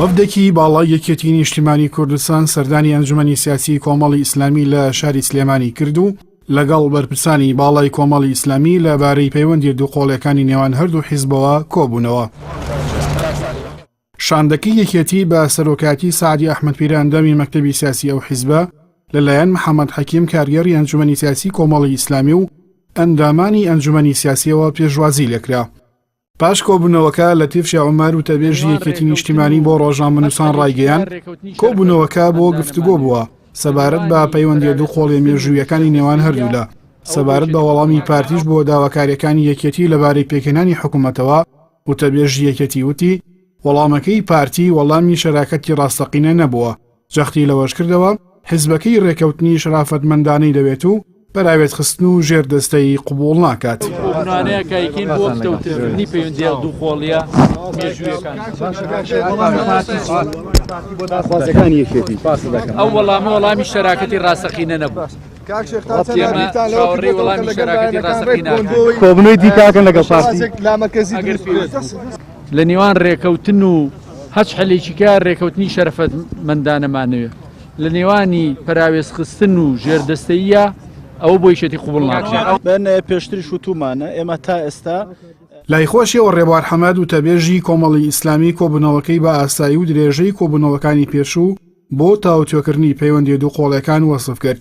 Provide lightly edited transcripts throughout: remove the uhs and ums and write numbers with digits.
وەفدێکی باڵای یەکێتی نیشتیمانی کوردستان سەردانی ئەنجومەنی سیاسی کۆمەڵی ئیسلامی لە شاری سلێمانی کرد و لەگەڵ بەرپرسانی باڵای کۆمەڵی ئیسلامی لەبارەی پەیوەندی دووقۆڵیەکانی نێوان هەردوو حیزبەوە کۆبوونەوە. شاندەکەی یەکێتی بە سەرۆکاتی سعدی ئەحمەدپیر ئەندامی مەکتەبی سیاسی ئەو حیزبە لەلایەن محەممەد حەکیم کارگەری ئەنجومەنی سیاسی کۆمەڵی ئیسلامی و ئەندامانی ئەنجومەنی سیاسیەوە پێشوازی لێکرا. پاش کۆبوونەوەکە لە تیفشی عومەر و تەبێژی یەکێتی نیشتیمانی بۆ ڕۆژنامەنووسان ڕایگەیاند کۆبوونەوەکە بۆ گفتوگۆ بووە سەبارەت بە پەیوەندی دووقۆڵی مێژوویەکانی نێوان هەردوودا، سەبارەت بە وەڵامی پارتیش بۆ داواکاریەکانی یەکێتی لەبارەی پێکهێنانی حکوومەتەوە و تەبێژی یەکێتی وتی وەڵامەکەی پارتی وەڵامی شەراکەتی ڕاستەقینە نەبووە، جەختی لەوەش کردەوە حیزبەکەی ڕێکەوتنی شرافەتمەندانەی دەوێت و بەراوێت خستن و ژێردەستەی قبوڵ ناکات. ئەو وەڵامی شەراکەتی ڕاستەقینە نەبوو. کۆبنەوەی دیکاکەن لەگەڵ پارتی لە نێوان ڕێکەوتن و هەچ حەلێکیکە ڕێکەوتنی شەرەفەتمەندانەمانەوێ لە نێوانی پەراوێز خستن و ژێردەستەیە ئەوە بۆ یشێتی قوبڵ ناکرێت. بەن پێشتری شوتومانە ئێمە تا ئێستا لایخۆشیەوە ڕێبوار حەمەد و تەبێژی کۆمەڵی ئیسلامی کۆبوونەوەکەی بە ئاسایی و درێژەی کۆبوونەوەکانی پێشوو بۆ تاوتوێکردنی پەیوەندی دووقۆڵیەکان وەسف کرد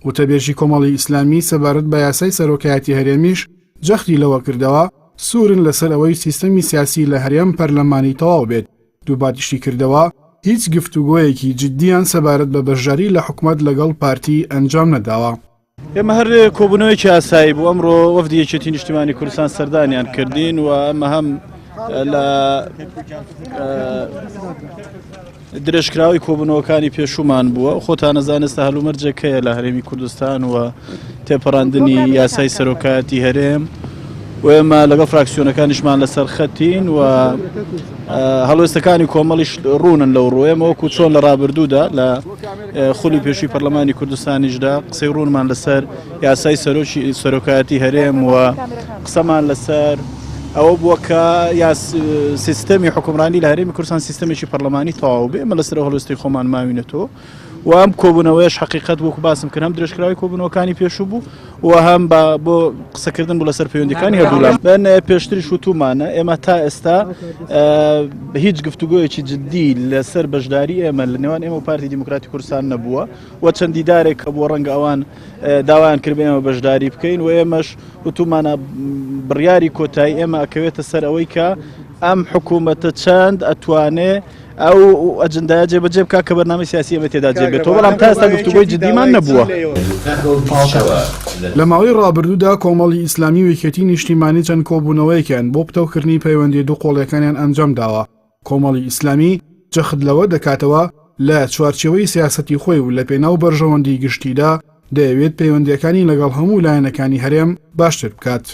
و تەبێژی کۆمەڵی ئیسلامی سەبارەت بە یاسای سەرۆکایەتی هەرێمیش جەختی لەوە کردەوە سوورن لەسەر ئەوەی سیستەمی سیاسی لە هەرێم پەرلەمانی تەواو بێت. دووباتیشتی کردەوە هیچ گفتوگۆیەکی جددیان سەبارەت بە بەشداری لە حکومەت لەگەڵ پارتی ئەنجام نەداوە. ئێمە هەر کۆبوونەوەیکی ئاسایی بوو. ئەمڕۆ وەفدی یەکێتی نیشتیمانی کوردستان سەردانیان کردین و ئەمە هەم لە درێژکراوی کۆبوونەوەکانی پێشومان بووە. خۆتان نەزانستا هەلومەرجەکەیە لە هەرێمی کوردستان و تێپەڕاندنی یاسای سەرۆکایەتی هەرێم و ئێمە لەگەڵ فراکسیۆنەکانیشمان لەسەر خەتین و هەڵوێستەکانی کۆمەڵیش ڕوونن لەو ڕۆیەمە وەکو چۆن لە ڕابردوودا لە خولی پێشووی پەرلەمانی کوردستانیشدا قسەی ڕوونمان لەسەر یاسای سەرۆکایەتی هەرێم و قسەمان لەسەر ئەوە بووە کە سیستەمی حکومڕانی لە هەرێمی کوردستان سیستەمێکی پەرلەمانی تەواو بێ. ئێمە لەسەر هەڵوێستی خۆمان ماوینەتەوە و ئەم کۆبوونەوەیش حقیقەت وەکو باسم کرد هەم درێژکراوی کۆبوونەوەکانی پێشوو بوو و هەم بۆ قسەکردن بوو لەسەر پەیوەندیەکانی هەردوولان. بەن پێشتری شوتومانە ئێمە تا ئێستا هیچ گفتوگۆیەکی جددی لەسەر بەشداری ئێمە لە نێوان ئێمە و پارتی دیموکراتی کوردستان نەبووە و چەندی دارێک کە بۆ ڕەنگە ئەوان داوایان کرد ئێمە بەشداری بکەین و ئێمەش وتومانە بڕیاری کۆتایی ئێمە ئەکەوێتە سەر ئەوەی کە ئەم حکوومەتە چەند ئەتوانێ ئەو ئەجندای جێبەجێ بکات کە بەرنامەی سیاسی ئێمە تێدا جێبێتەوە، بەڵام تا ئێستا گفتوگۆی جددیمان نەبووە. لە ماوەی ڕابردوودا کۆمەڵی ئیسلامی و یەکێتی نیشتیمانی چەند کۆبوونەوەیەکیان بۆ پتەوکردنی پەیوەندی دووقۆڵیەکانیان ئەنجام داوە. کۆمەڵی ئیسلامی جەخت لەوە دەکاتەوە لە چوارچێوەی سیاسەتی خۆی و لە پێناو بەرژەوەندی گشتیدا دەیەوێت پەیوەندیەکانی لەگەڵ هەموو لایەنەکانی هەرێم باشتر بکات.